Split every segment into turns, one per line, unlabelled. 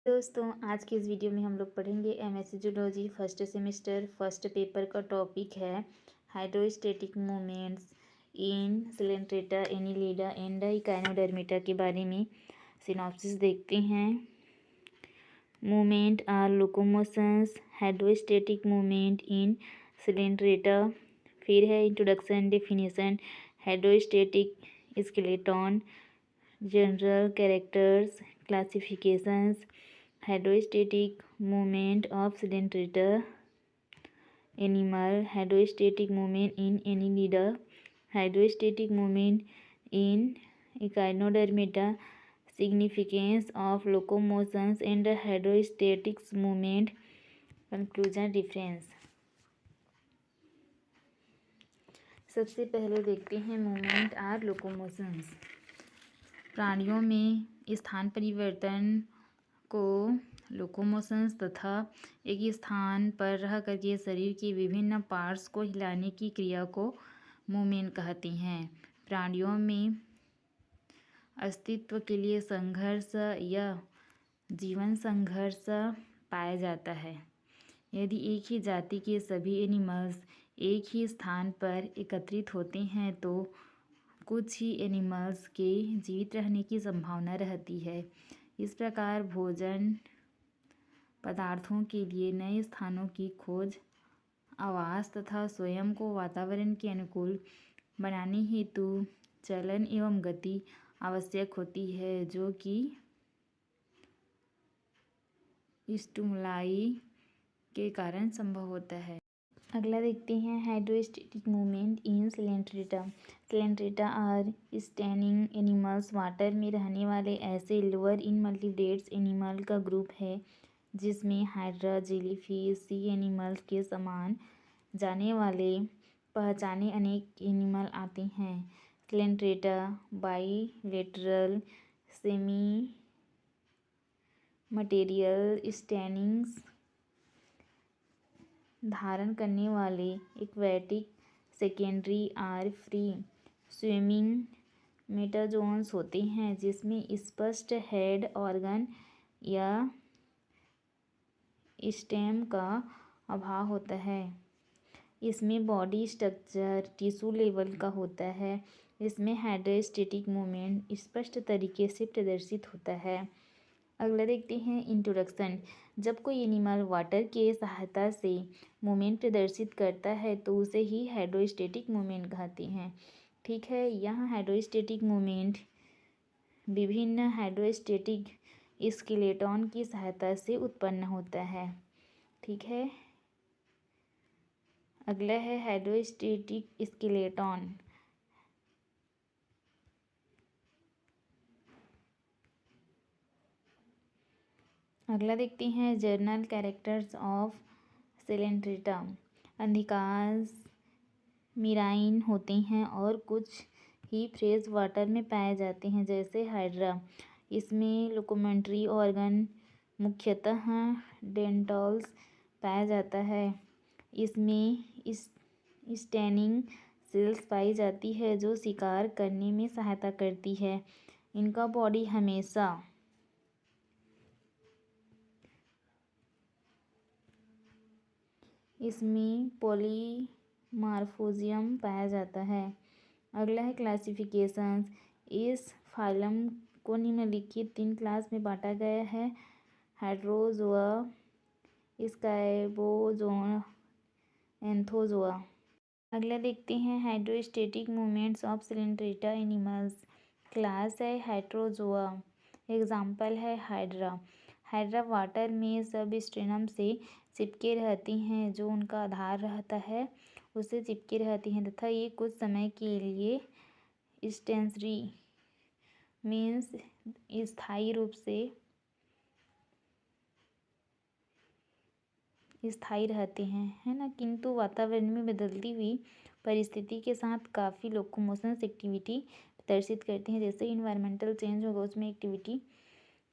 दोस्तों, आज की इस वीडियो में हम लोग पढ़ेंगे MSc zoology first semester first paper का टॉपिक है hydrostatic movements in coelenterata annelida and echinodermata के बारे में सिनॉप्सिस देखते हैं। Movement or locomotions hydrostatic movement in coelenterata. फिर है introduction definition hydrostatic skeleton general characters classifications hydrostatic movement of coelenterata animal hydrostatic movement in annelida hydrostatic movement in echinodermata significance of locomotions and hydrostatics movement conclusion difference. सबसे पहले देखते हैं movement or लोकोमोशंस। प्राणियों में स्थान परिवर्तन को लोकोमोशंस तथा एक स्थान पर रह करके शरीर के विभिन्न पार्ट्स को हिलाने की क्रिया को मूवमेंट कहते हैं। प्राणियों में अस्तित्व के लिए संघर्ष या जीवन संघर्ष पाया जाता है। यदि एक ही जाति के सभी एनिमल्स एक ही स्थान पर एकत्रित होते हैं तो कुछ ही एनिमल्स के जीवित रहने की संभावना रहती है। इस प्रकार भोजन पदार्थों के लिए नए स्थानों की खोज, आवास तथा स्वयं को वातावरण के अनुकूल बनाने हेतु चलन एवं गति आवश्यक होती है, जो कि स्टिमुलाई के कारण संभव होता है। अगला देखते हैं hydrostatic movement in coelenterata. Coelenterata are standing animals water में रहने वाले ऐसे लोअर इनवर्टिब्रेट्स एनिमल का ग्रुप है जिसमें हाइड्रा, जेलीफिश, सी एनिमल्स के समान जाने वाले पहचाने अनेक एनिमल आते हैं। Coelenterata bilateral semi material stainings धारण करने वाले aquatic secondary or free swimming metazoans होते हैं, जिसमें स्पष्ट हेड ऑर्गन या स्टेम का अभाव होता है। इसमें बॉडी स्ट्रक्चर टिश्यू लेवल का होता है। इसमें हाइड्रोस्टैटिक मूवमेंट स्पष्ट तरीके से प्रदर्शित होता है। अगला देखते हैं इंट्रोडक्शन। जब कोई एनिमल वाटर के सहायता से मूवमेंट प्रदर्शित करता है तो उसे ही हाइड्रोस्टैटिक मूवमेंट कहते हैं। ठीक है, यह हाइड्रोस्टैटिक मूवमेंट विभिन्न हाइड्रोस्टैटिक स्केलेटन की सहायता से उत्पन्न होता है। ठीक है, अगला है हाइड्रोस्टैटिक स्केलेटन। अगला देखते हैं जर्नल कैरेक्टर्स ऑफ सिलेंट्रेटा। अधिकांश मिराइन होते हैं और कुछ ही फ्रेश वाटर में पाए जाते हैं, जैसे हाइड्रा। इसमें लोकोमेंट्री ऑर्गन मुख्यतः डेंटल्स पाया जाता है। इसमें स्टैनिंग सेल्स पाई जाती है जो शिकार करने में सहायता करती है। इनका बॉडी हमेशा इसमें पॉलीमार्फोजियम पाया जाता है। अगला है क्लासिफिकेशंस। इस फाइलम को निम्नलिखित 3 क्लास में बांटा गया है: हाइड्रोजोआ, स्काइबोजोआ, एंथोजोआ। अगला देखते हैं hydrostatic movements of Coelenterata animals. Class है हाइड्रोजोआ। एग्जाम्पल है हाइड्रा। हाइड्रा वाटर में सबस्ट्रेटम से चिपके रहती हैं, जो उनका आधार रहता है उससे चिपके रहती हैं तथा ये कुछ समय के लिए स्टेंसरी मीन्स स्थायी रूप से स्थायी रहते हैं, है ना। किंतु वातावरण में बदलती हुई परिस्थिति के साथ काफ़ी लोकोमोशंस एक्टिविटी प्रदर्शित करते हैं। जैसे इन्वायरमेंटल चेंज होगा उसमें एक्टिविटी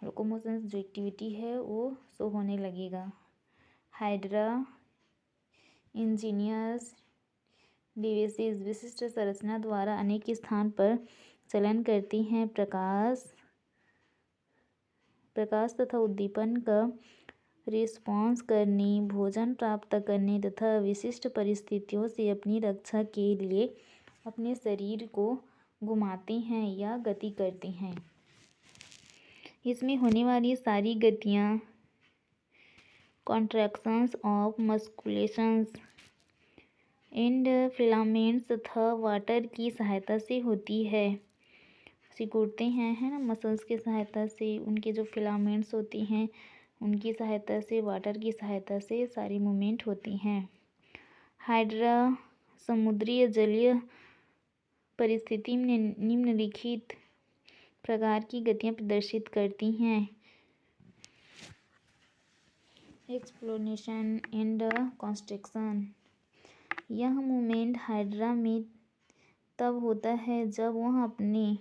लोकोमोशंस जो एक्टिविटी है वो शो होने लगेगा। हाइड्रा इंजीनियस डिवाइसेस विशिष्ट संरचना द्वारा अनेक स्थान पर चलन करती हैं। प्रकाश प्रकाश तथा उद्दीपन का रिस्पॉन्स करने, भोजन प्राप्त करने तथा विशिष्ट परिस्थितियों से अपनी रक्षा के लिए अपने शरीर को घुमाते हैं या गति करते हैं। इसमें होने वाली सारी गतियाँ कॉन्ट्रैक्शंस ऑफ मस्कुलेशंस एंड फिलामेंट्स तथा वाटर की सहायता से होती है। सिकुड़ते हैं, है ना, मसल्स की सहायता से, उनके जो फिलामेंट्स होती हैं उनकी सहायता से, वाटर की सहायता से सारी मूवमेंट होती हैं। हाइड्रा समुद्री जलीय परिस्थिति में निम्नलिखित प्रकार की गतियाँ प्रदर्शित करती हैं। एक्सप्लोनेशन एंड कॉन्स्ट्रिक्शन। यह मूवमेंट हाइड्रा में तब होता है जब वह अपने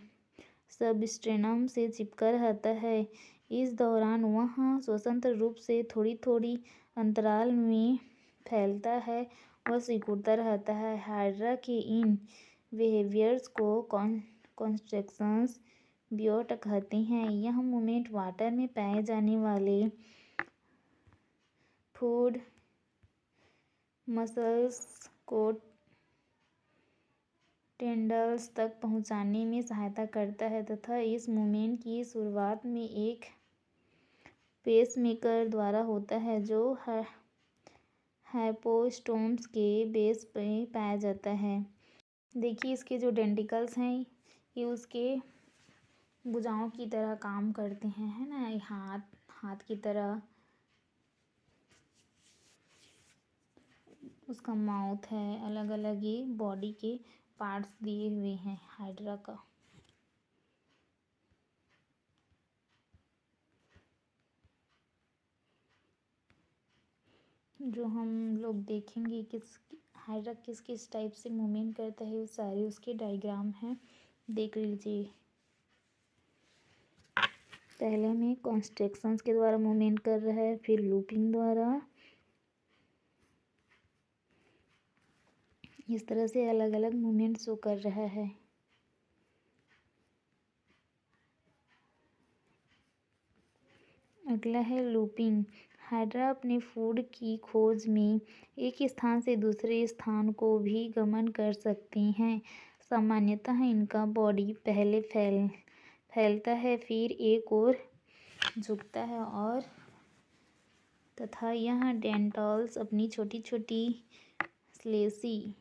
सबस्ट्रेनम से चिपका रहता है। इस दौरान वह स्वतंत्र रूप से थोड़ी थोड़ी अंतराल में फैलता है और सिकुड़ता रहता है। हाइड्रा के इन बिहेवियर्स को कॉन्स्ट्रिक्शंस बियोट कहते हैं। यह मूवमेंट वाटर में पाए जाने वाले फूड मसल्स को टेंडल्स तक पहुंचाने में सहायता करता है तथा इस मूवमेंट की शुरुआत में एक पेसमेकर द्वारा होता है जो हाइपोस्टोम्स के बेस पे पाया जाता है। देखिए इसके जो डेंटिकल्स हैं ये उसके भुजाओं की तरह काम करते हैं, है ना, ये हाथ की तरह। उसका माउथ है, अलग अलग ये बॉडी के पार्ट्स दिए हुए हैं हाइड्रा का। जो हम लोग देखेंगे किस हाइड्रा किस किस टाइप से मूवमेंट करता है, वो सारे उसके डायग्राम हैं, देख लीजिए। पहले में कॉन्स्ट्रिक्शंस के द्वारा मूवमेंट कर रहा है, फिर लूपिंग द्वारा, इस तरह से अलग अलग मूवमेंट शो कर रहा है। अगला है लूपिंग। हाइड्रा अपने फूड की खोज में एक स्थान से दूसरे स्थान को भी गमन कर सकते हैं। सामान्यतः इनका बॉडी पहले फैलता है, फिर एक ओर झुकता है और तथा यह डेंटल्स अपनी छोटी छोटी स्लेसी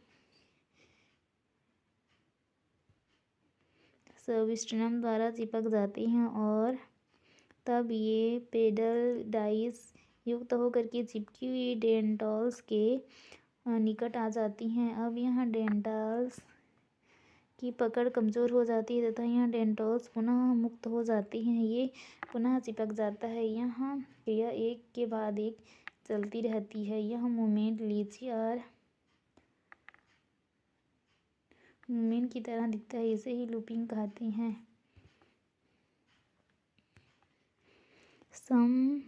सबस्ट्रेनम द्वारा चिपक जाते हैं और तब ये पेडल डाइस युक्त होकर के चिपकी हुई डेंटल्स के निकट आ जाती हैं। अब यहाँ डेंटल्स की पकड़ कमज़ोर हो जाती है तथा यहाँ डेंटल्स पुनः मुक्त हो जाती हैं, ये पुनः चिपक जाता है। यहाँ क्रिया एक के बाद एक चलती रहती है। यह मूवमेंट लीनियर मूवमेंट की तरह दिखता है, इसे ही लूपिंग कहते हैं। सम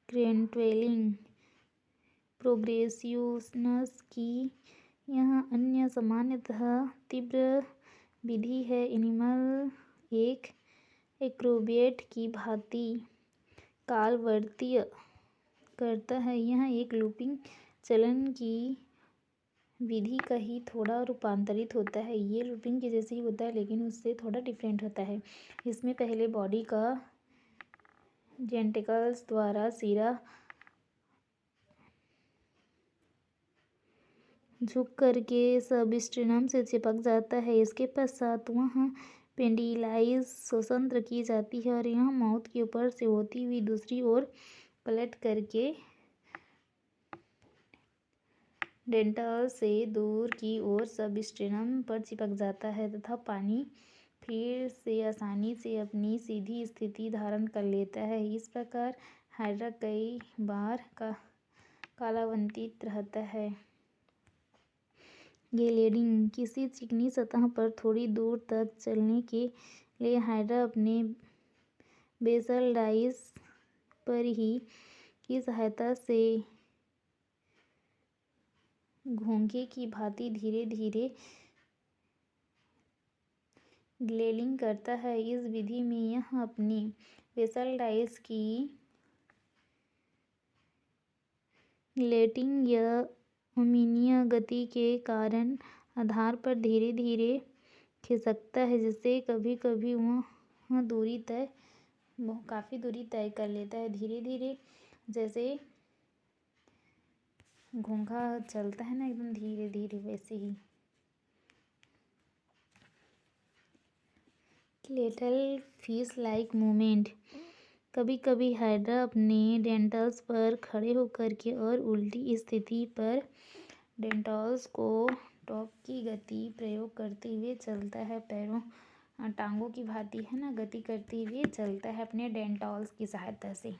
क्रेंटवेलिंग प्रोग्रेसिवनेस की यह अन्य सामान्यतः तीव्र विधि है। एनिमल एक एक्रोबैट की भांति कालवर्तीय करता है। यह एक लूपिंग चलन की विधि का ही थोड़ा रूपांतरित होता है। ये लूपिंग के जैसे ही होता है लेकिन उससे थोड़ा डिफरेंट होता है। इसमें पहले बॉडी का जेंटिकल्स द्वारा सिरा झुक करके सबस्ट्रेनम से चिपक जाता है। इसके पश्चात वह पेंडिलाइज स्वतंत्र की जाती है और यह माउथ के ऊपर से होती हुई दूसरी ओर पलट करके डेंटल से दूर की ओर सबस्ट्रेनम पर चिपक जाता है तथा पानी फिर से आसानी से अपनी सीधी स्थिति धारण कर लेता है। इस प्रकार हाइड्रा कई बार कालावंतित रहता है। ग्लेडिंग। किसी चिकनी सतह पर थोड़ी दूर तक चलने के लिए हाइड्रा अपने बेसल डाइस पर ही की सहायता से घोंघे की भांति धीरे धीरे ग्लेडिंग करता है। इस विधि में यह अपने बेसल्टाइल्स की लेटिंग या अमीनीय गति के कारण आधार पर धीरे धीरे खिसकता है, जिससे कभी कभी वह काफ़ी दूरी तय कर लेता है। धीरे धीरे जैसे घोंघा चलता है ना, एकदम धीरे धीरे, वैसे ही। लेटल फिश लाइक मूवमेंट। कभी कभी हाइड्रा अपने डेंटल्स पर खड़े होकर के और उल्टी स्थिति पर डेंटल्स को टॉप की गति प्रयोग करते हुए चलता है। पैरों टांगों की भांति है ना, गति करते हुए चलता है अपने डेंटल्स की सहायता से।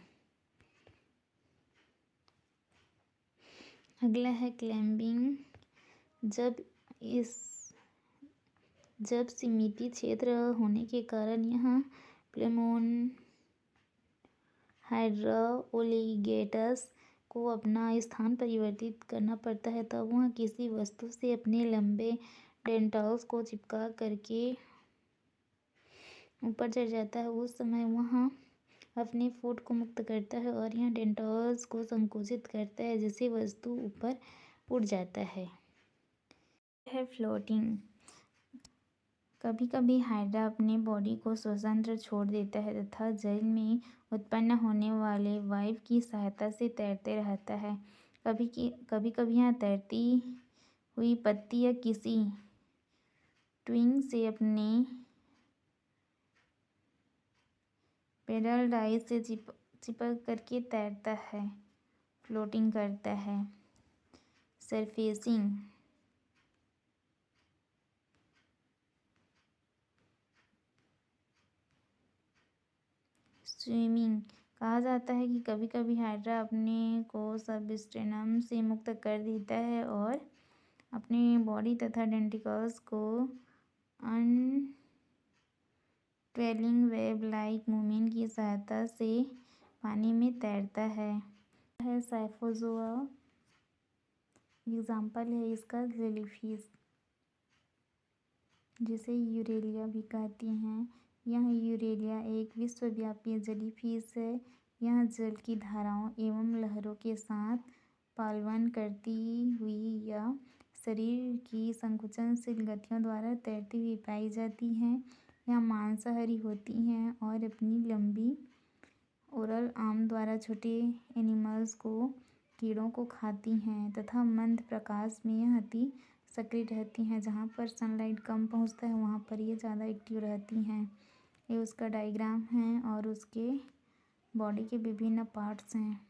अगला है क्लाइंबिंग। जब सीमित क्षेत्र होने के कारण यह प्लेमोन हाइड्रा ओलिगेटस को अपना स्थान परिवर्तित करना पड़ता है, तब वह किसी वस्तु से अपने लंबे डेंटल्स को चिपका करके ऊपर चढ़ जाता है। उस समय वह अपने फुट को मुक्त करता है और यह डेंटल्स को संकुचित करता है, जिससे वस्तु ऊपर उड़ जाता है। फ्लोटिंग। कभी कभी हाइड्रा अपने बॉडी को स्वतंत्र छोड़ देता है तथा जल में उत्पन्न होने वाले वायु की सहायता से तैरते रहता है। कभी कभी यह तैरती हुई पत्ती या किसी ट्विग से अपने पेडल डाई से चिपक करके तैरता है, फ्लोटिंग करता है। सरफेसिंग। स्विमिंग। कहा जाता है कि कभी कभी हाइड्रा अपने को सबस्टेनम से मुक्त कर देता है और अपनी बॉडी तथा डेंटिकल्स को अनट्वेलिंग वेब लाइक मूवमेंट की सहायता से पानी में तैरता है। साइफोजोआ एग्जाम्पल है इसका जेलीफिश, जिसे यूरेलिया भी कहते हैं। यह यूरेलिया एक विश्वव्यापी जेलीफिश है। यह जल की धाराओं एवं लहरों के साथ पालवन करती हुई या शरीर की संकुचनशील गतियों द्वारा तैरती हुई पाई जाती हैं। यह मांसाहारी होती हैं और अपनी लंबी ओरल आर्म द्वारा छोटे एनिमल्स को कीड़ों को खाती हैं तथा मंद प्रकाश में यह अति सक्रिय रहती हैं। जहाँ पर सनलाइट कम पहुँचता है वहाँ पर ये ज़्यादा एक्टिव रहती हैं। ये उसका डायग्राम है और उसके बॉडी के विभिन्न पार्ट्स हैं।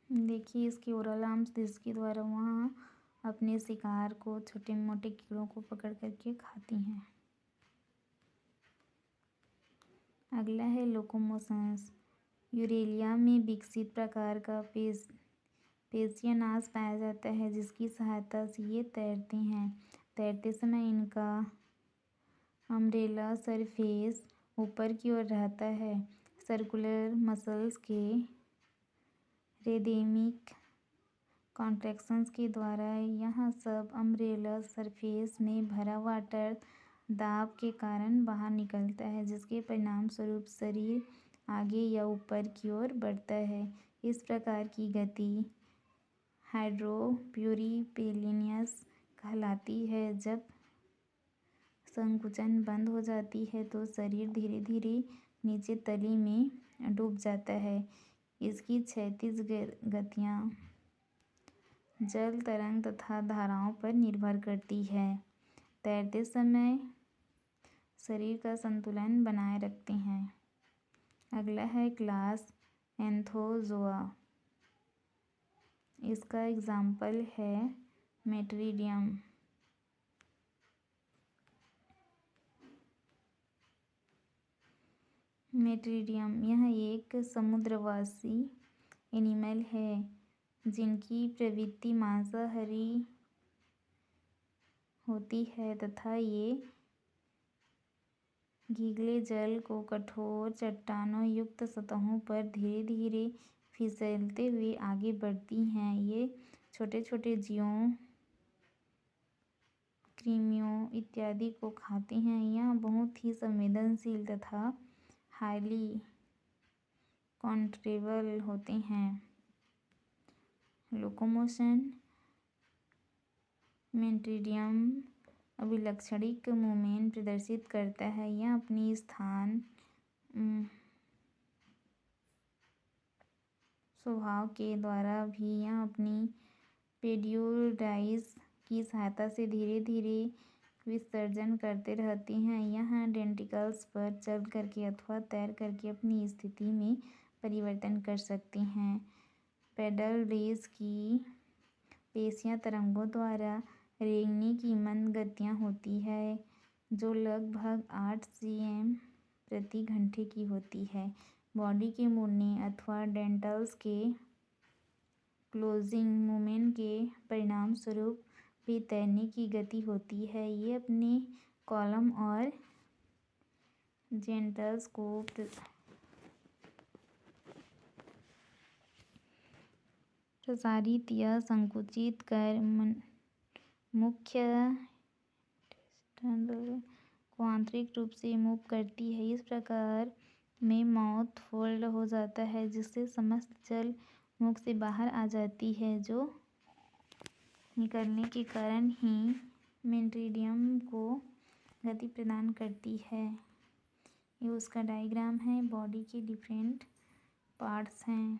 देखिए इसकी ओरल आर्म्स, जिसके द्वारा वहाँ अपने शिकार को, छोटे मोटे कीड़ों को पकड़ करके खाती हैं। अगला है लोकोमोशंस। यूरेलिया में विकसित प्रकार का पेशियानास पाया जाता है, जिसकी सहायता से ये तैरते हैं। तैरते समय इनका अम्ब्रेला सरफेस ऊपर की ओर रहता है। सर्कुलर मसल्स के रेदेमिक कॉन्ट्रैक्शंस के द्वारा यह सब अम्ब्रेला सरफेस में भरा वाटर दाब के कारण बाहर निकलता है, जिसके परिणाम स्वरूप शरीर आगे या ऊपर की ओर बढ़ता है। इस प्रकार की गति हाइड्रोप्यूरिपेलिनियस कहलाती है। जब संकुचन बंद हो जाती है तो शरीर धीरे धीरे नीचे तली में डूब जाता है। इसकी क्षैतिज गतियाँ जल तरंग तथा धाराओं पर निर्भर करती है। तैरते समय शरीर का संतुलन बनाए रखते हैं। अगला है क्लास एंथोजोआ। इसका एग्जाम्पल है मेट्रीडियम। यह एक समुद्रवासी एनिमल है जिनकी प्रवृत्ति मांसाहारी होती है तथा ये गीले जल को कठोर चट्टानों युक्त सतहों पर धीरे धीरे फिसलते हुए आगे बढ़ती हैं। ये छोटे छोटे जीवों कृमियों इत्यादि को खाते हैं। यह बहुत ही संवेदनशील तथा हाईली कंट्रोलेबल होते हैं। लोकोमोशन मेंटेडियम अभिलक्षणिक मूवमेंट प्रदर्शित करता है। यह अपनी स्थान स्वभाव के द्वारा भी यह अपनी पेरियोडाइज की सहायता से धीरे धीरे विसर्जन करते रहते हैं। यह डेंटिकल्स पर चल करके अथवा तैर करके अपनी स्थिति में परिवर्तन कर सकते हैं। पेडल रेस की पेशियां तरंगों द्वारा रेंगने की मंद गतियां होती है जो लगभग 8 cm प्रति घंटे की होती है। बॉडी के मुड़ने अथवा डेंटल्स के क्लोजिंग मूवमेंट के परिणाम स्वरूप भी तैरने की गति होती है। ये अपने कॉलम और जेंटल्स को प्रसारित या संकुचित कर मुख्य को आंतरिक रूप से मूव करती है। इस प्रकार में माउथ फोल्ड हो जाता है जिससे समस्त जल मुख से बाहर आ जाती है, जो निकलने के कारण ही मेंटेडियम को गति प्रदान करती है। ये उसका डायग्राम है। बॉडी के डिफरेंट पार्ट्स हैं।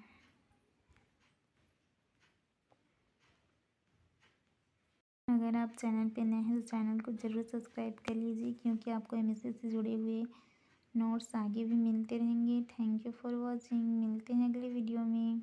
अगर आप चैनल पे नए हैं तो चैनल को ज़रूर सब्सक्राइब कर लीजिए, क्योंकि आपको एमएससी से जुड़े हुए नोट्स आगे भी मिलते रहेंगे। Thank you for watching. मिलते हैं अगले वीडियो में।